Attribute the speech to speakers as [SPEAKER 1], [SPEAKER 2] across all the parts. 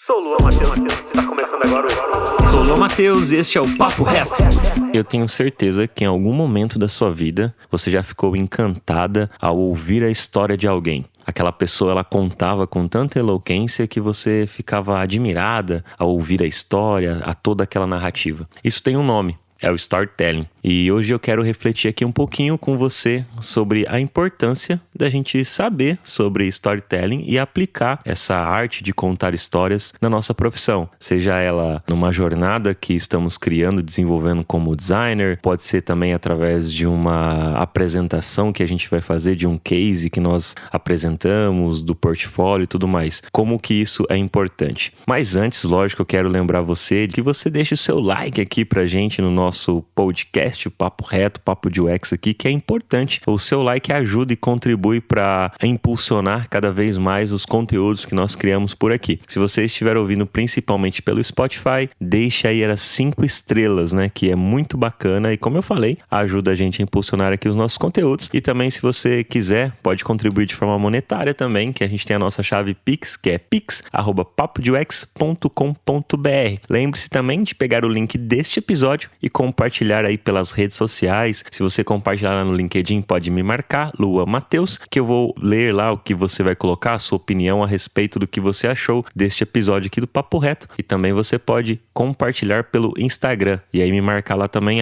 [SPEAKER 1] Sou o Luan Matheus, está começando agora o...
[SPEAKER 2] Sou o Luan Matheus e este é o Papo Reto. Eu tenho certeza que em algum momento da sua vida você já ficou encantada ao ouvir a história de alguém. Aquela pessoa, ela contava com tanta eloquência que você ficava admirada ao ouvir a história, a toda aquela narrativa. Isso tem um nome. É o storytelling. E hoje eu quero refletir aqui um pouquinho com você sobre a importância da gente saber sobre storytelling e aplicar essa arte de contar histórias na nossa profissão. Seja ela numa jornada que estamos criando, desenvolvendo como designer, pode ser também através de uma apresentação que a gente vai fazer, de um case que nós apresentamos, do portfólio e tudo mais. Como que isso é importante. Mas antes, lógico, eu quero lembrar você que você deixe o seu like aqui pra gente no nosso podcast, o Papo Reto, Papo de UX aqui, que é importante. O seu like ajuda e contribui para impulsionar cada vez mais os conteúdos que nós criamos por aqui. Se você estiver ouvindo principalmente pelo Spotify, deixa aí as 5 estrelas, né? Que é muito bacana e, como eu falei, ajuda a gente a impulsionar aqui os nossos conteúdos. E também, se você quiser, pode contribuir de forma monetária também, que a gente tem a nossa chave Pix, que é pix@papodeux.com.br. Lembre-se também de pegar o link deste episódio e compartilhar aí pelas redes sociais. Se você compartilhar lá no LinkedIn, pode me marcar, Luan Matheus, que eu vou ler lá o que você vai colocar, a sua opinião a respeito do que você achou deste episódio aqui do Papo Reto. E também você pode compartilhar pelo Instagram e aí me marcar lá também,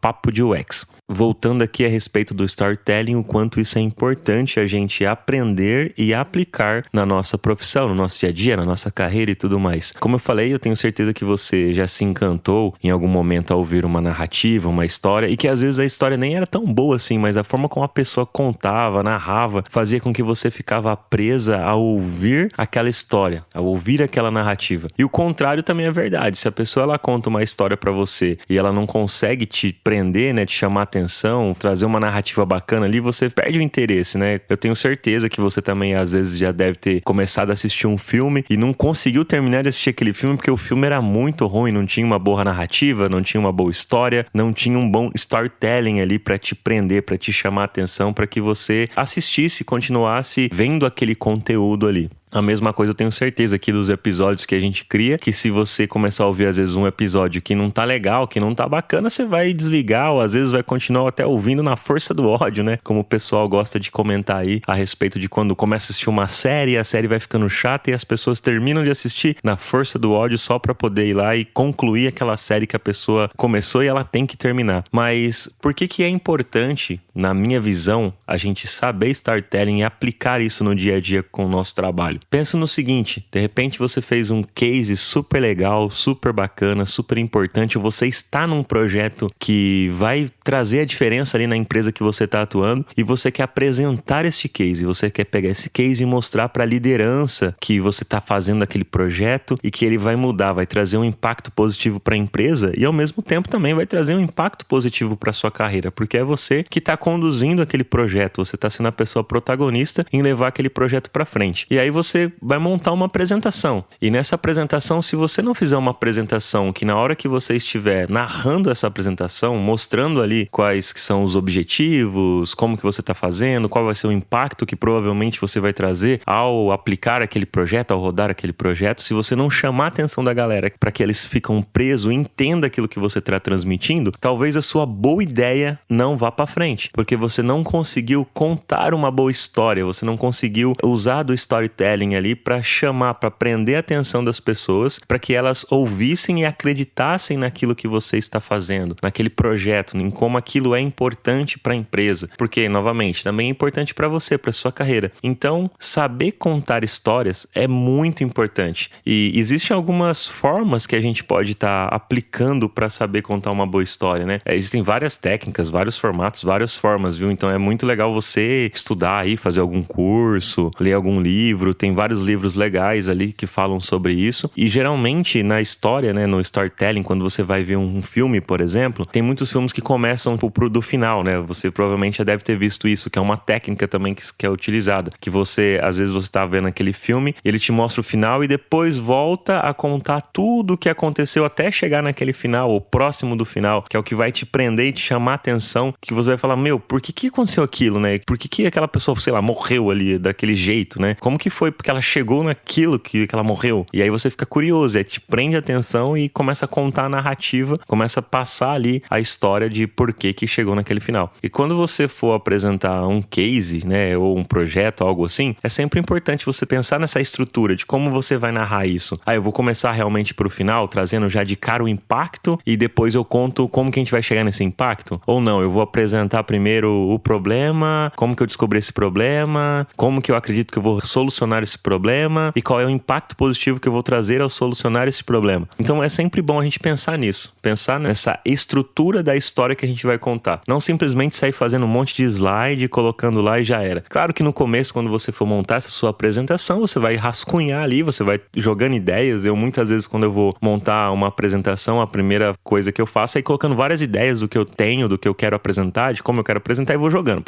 [SPEAKER 2] @papodeux. Voltando aqui a respeito do storytelling, o quanto isso é importante a gente aprender e aplicar na nossa profissão, no nosso dia a dia, na nossa carreira e tudo mais. Como eu falei, eu tenho certeza que você já se encantou em algum momento ao ouvir uma narrativa, uma história, e que às vezes a história nem era tão boa assim, mas a forma como a pessoa contava, narrava, fazia com que você ficava presa a ouvir aquela história, a ouvir aquela narrativa. E o contrário também é verdade. Se a pessoa ela conta uma história pra você e ela não consegue te prender, né, te chamar atenção, trazer uma narrativa bacana ali, você perde o interesse, né? Eu tenho certeza que você também às vezes já deve ter começado a assistir um filme e não conseguiu terminar de assistir aquele filme porque o filme era muito ruim, não tinha uma boa narrativa, não tinha uma boa história, não tinha um bom storytelling ali pra te prender, pra te chamar a atenção, pra que você assistisse e continuasse vendo aquele conteúdo ali. A mesma coisa eu tenho certeza aqui dos episódios que a gente cria, que se você começar a ouvir às vezes um episódio que não tá legal, que não tá bacana, você vai desligar ou às vezes vai continuar até ouvindo na força do ódio, né? Como o pessoal gosta de comentar aí a respeito de quando começa a assistir uma série, a série vai ficando chata e as pessoas terminam de assistir na força do ódio só pra poder ir lá e concluir aquela série que a pessoa começou e ela tem que terminar. Mas por que é importante, na minha visão, a gente saber storytelling e aplicar isso no dia a dia com o nosso trabalho? Pensa no seguinte, de repente você fez um case super legal, super bacana, super importante, ou você está num projeto que vai trazer a diferença ali na empresa que você está atuando e você quer apresentar esse case, você quer pegar esse case e mostrar para a liderança que você está fazendo aquele projeto e que ele vai mudar, vai trazer um impacto positivo para a empresa e ao mesmo tempo também vai trazer um impacto positivo para a sua carreira, porque é você que está conduzindo aquele projeto, você está sendo a pessoa protagonista em levar aquele projeto para frente. E aí você vai montar uma apresentação. E nessa apresentação, se você não fizer uma apresentação que na hora que você estiver narrando essa apresentação, mostrando ali quais que são os objetivos, como que você está fazendo, qual vai ser o impacto que provavelmente você vai trazer ao aplicar aquele projeto, ao rodar aquele projeto, se você não chamar a atenção da galera para que eles ficam presos e entendam aquilo que você está transmitindo, talvez a sua boa ideia não vá para frente, porque você não conseguiu contar uma boa história, você não conseguiu usar do storytelling ali para chamar, para prender a atenção das pessoas, para que elas ouvissem e acreditassem naquilo que você está fazendo, naquele projeto, em como aquilo é importante para a empresa, porque, novamente, também é importante para você, para sua carreira. Então, saber contar histórias é muito importante e existem algumas formas que a gente pode estar aplicando para saber contar uma boa história, né? Existem várias técnicas, vários formatos, várias formas, viu? Então, é muito legal você estudar aí, fazer algum curso, ler algum livro, tem vários livros legais ali que falam sobre isso. E geralmente na história, né, no storytelling, quando você vai ver um filme, por exemplo, tem muitos filmes que começam do final, né? Você provavelmente já deve ter visto isso, que é uma técnica também que é utilizada. Que você, às vezes você tá vendo aquele filme, ele te mostra o final e depois volta a contar tudo o que aconteceu até chegar naquele final, ou próximo do final, que é o que vai te prender e te chamar a atenção, que você vai falar, meu, por que aconteceu aquilo, né? Por que aquela pessoa, sei lá, morreu ali daquele jeito, né? Como que foi porque ela chegou naquilo que ela morreu. E aí você fica curioso, aí te prende a atenção e começa a contar a narrativa, começa a passar ali a história de por que chegou naquele final. E quando você for apresentar um case, né, ou um projeto, algo assim, é sempre importante você pensar nessa estrutura de como você vai narrar isso. Eu vou começar realmente pro final, trazendo já de cara o impacto e depois eu conto como que a gente vai chegar nesse impacto? Ou não, eu vou apresentar primeiro o problema, como que eu descobri esse problema, como que eu acredito que eu vou solucionar esse problema e qual é o impacto positivo que eu vou trazer ao solucionar esse problema. Então é sempre bom a gente pensar nisso, pensar nessa estrutura da história que a gente vai contar. Não simplesmente sair fazendo um monte de slide, colocando lá e já era. Claro que no começo, quando você for montar essa sua apresentação, você vai rascunhar ali, você vai jogando ideias. Eu muitas vezes, quando eu vou montar uma apresentação, a primeira coisa que eu faço é ir colocando várias ideias do que eu tenho, do que eu quero apresentar, de como eu quero apresentar e vou jogando.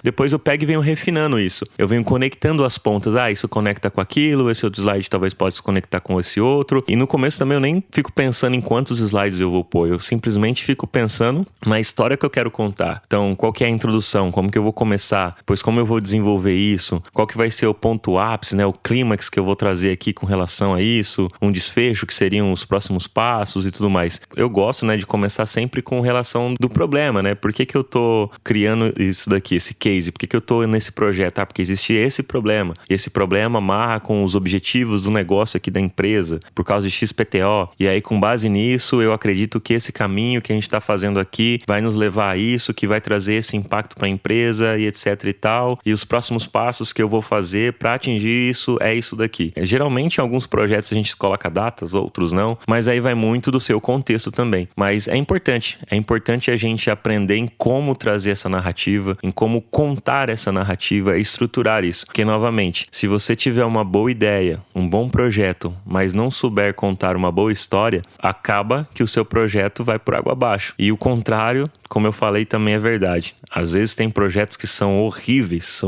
[SPEAKER 2] Depois eu pego e venho refinando isso. Eu venho conectando as pontas. Isso conecta com aquilo, esse outro slide talvez possa se conectar com esse outro. E no começo também eu nem fico pensando em quantos slides eu vou pôr. Eu simplesmente fico pensando na história que eu quero contar. Então, qual que é a introdução? Como que eu vou começar? Depois, como eu vou desenvolver isso? Qual que vai ser o ponto ápice, né? O clímax que eu vou trazer aqui com relação a isso? Um desfecho que seriam os próximos passos e tudo mais. Eu gosto, né, de começar sempre com relação do problema, né? Por que eu tô criando isso daqui, esse case? Por que eu tô nesse projeto? Porque existe esse problema. E esse problema amarra com os objetivos do negócio aqui da empresa, por causa de XPTO. E aí, com base nisso, eu acredito que esse caminho que a gente tá fazendo aqui vai nos levar a isso, que vai trazer esse impacto para a empresa e etc e tal. E os próximos passos que eu vou fazer para atingir isso é isso daqui. Geralmente, em alguns projetos a gente coloca datas, outros não, mas aí vai muito do seu contexto também. Mas é importante a gente aprender em como trazer essa narrativa, em como contar essa narrativa e estruturar isso. Porque, novamente, se você tiver uma boa ideia, um bom projeto, mas não souber contar uma boa história, acaba que o seu projeto vai por água abaixo. E o contrário, como eu falei, também é verdade. Às vezes tem projetos que são horríveis,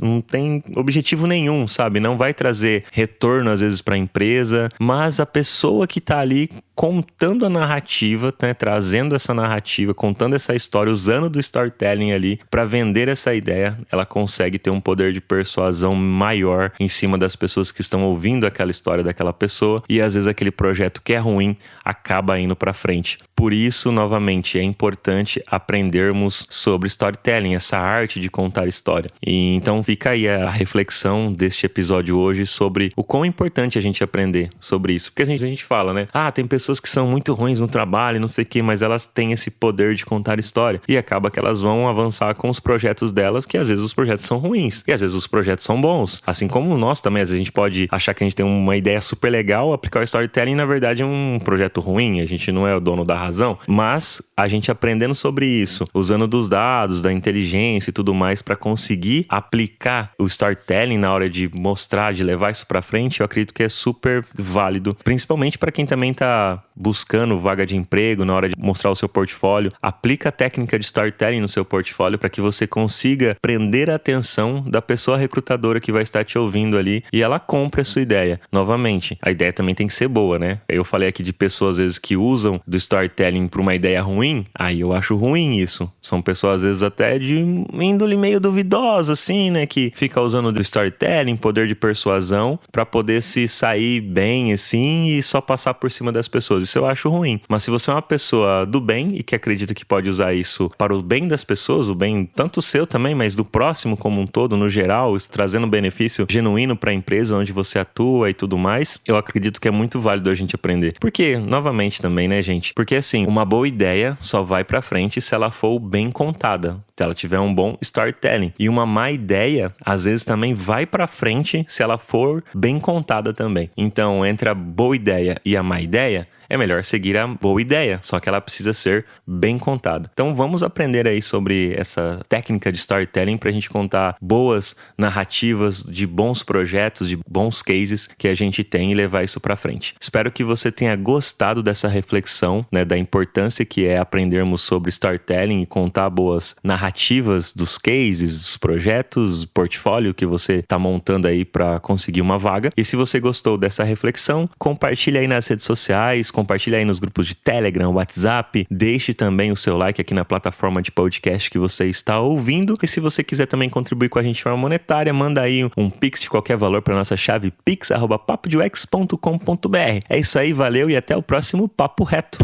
[SPEAKER 2] não tem objetivo nenhum, sabe? Não vai trazer retorno às vezes para a empresa, mas a pessoa que tá ali contando a narrativa, né? Trazendo essa narrativa, contando essa história, usando do storytelling ali para vender essa ideia, ela consegue ter um poder de persuasão maior em cima das pessoas que estão ouvindo aquela história daquela pessoa e às vezes aquele projeto que é ruim acaba indo para frente. Por isso, novamente, é importante aprendermos sobre storytelling, essa arte de contar história. E então fica aí a reflexão deste episódio hoje sobre o quão importante a gente aprender sobre isso. Porque a gente fala, né? Tem pessoas que são muito ruins no trabalho, não sei o quê, mas elas têm esse poder de contar história. E acaba que elas vão avançar com os projetos delas, que às vezes os projetos são ruins. E às vezes os projetos são bons. Assim como nós também, às vezes a gente pode achar que a gente tem uma ideia super legal, aplicar o storytelling, na verdade é um projeto ruim, a gente não é o dono da razão. Mas a gente aprendendo sobre isso, usando dos dados, da inteligência e tudo mais para conseguir aplicar o storytelling na hora de mostrar, de levar isso para frente, eu acredito que é super válido, principalmente para quem também tá buscando vaga de emprego, na hora de mostrar o seu portfólio. Aplica a técnica de storytelling no seu portfólio para que você consiga prender a atenção da pessoa recrutadora que vai estar te ouvindo ali e ela compre a sua ideia. Novamente, a ideia também tem que ser boa, né? Eu falei aqui de pessoas às vezes que usam do storytelling para uma ideia ruim, aí eu acho ruim isso. São pessoas às vezes até de índole meio duvidosa, assim, né? Que fica usando do storytelling, poder de persuasão, para poder se sair bem, assim, e só passar por cima das pessoas. Isso eu acho ruim. Mas se você é uma pessoa do bem e que acredita que pode usar isso para o bem das pessoas, o bem tanto seu também, mas do próximo como um todo, no geral, trazendo benefício genuíno para a empresa onde você atua e tudo mais, eu acredito que é muito válido a gente aprender. Porque, novamente também, né, gente? Porque assim, uma boa ideia só vai pra frente se ela for bem contada, se ela tiver um bom storytelling. E uma má ideia, às vezes também vai pra frente se ela for bem contada também. Então, entre a boa ideia e a má ideia, é melhor seguir a boa ideia, só que ela precisa ser bem contada. Então vamos aprender aí sobre essa técnica de storytelling pra gente contar boas narrativas de bons projetos, de bons cases que a gente tem e levar isso pra frente. Espero que você tenha gostado dessa reflexão, né, da importância que é aprendermos sobre storytelling e contar boas narrativas dos cases, dos projetos, portfólio que você tá montando aí pra conseguir uma vaga. E se você gostou dessa reflexão, compartilha aí nas redes sociais, compartilha aí nos grupos de Telegram, WhatsApp, deixe também o seu like aqui na plataforma de podcast que você está ouvindo. E se você quiser também contribuir com a gente de forma monetária, manda aí um Pix de qualquer valor para nossa chave pix@papodux.com.br. É isso aí, valeu e até o próximo Papo Reto.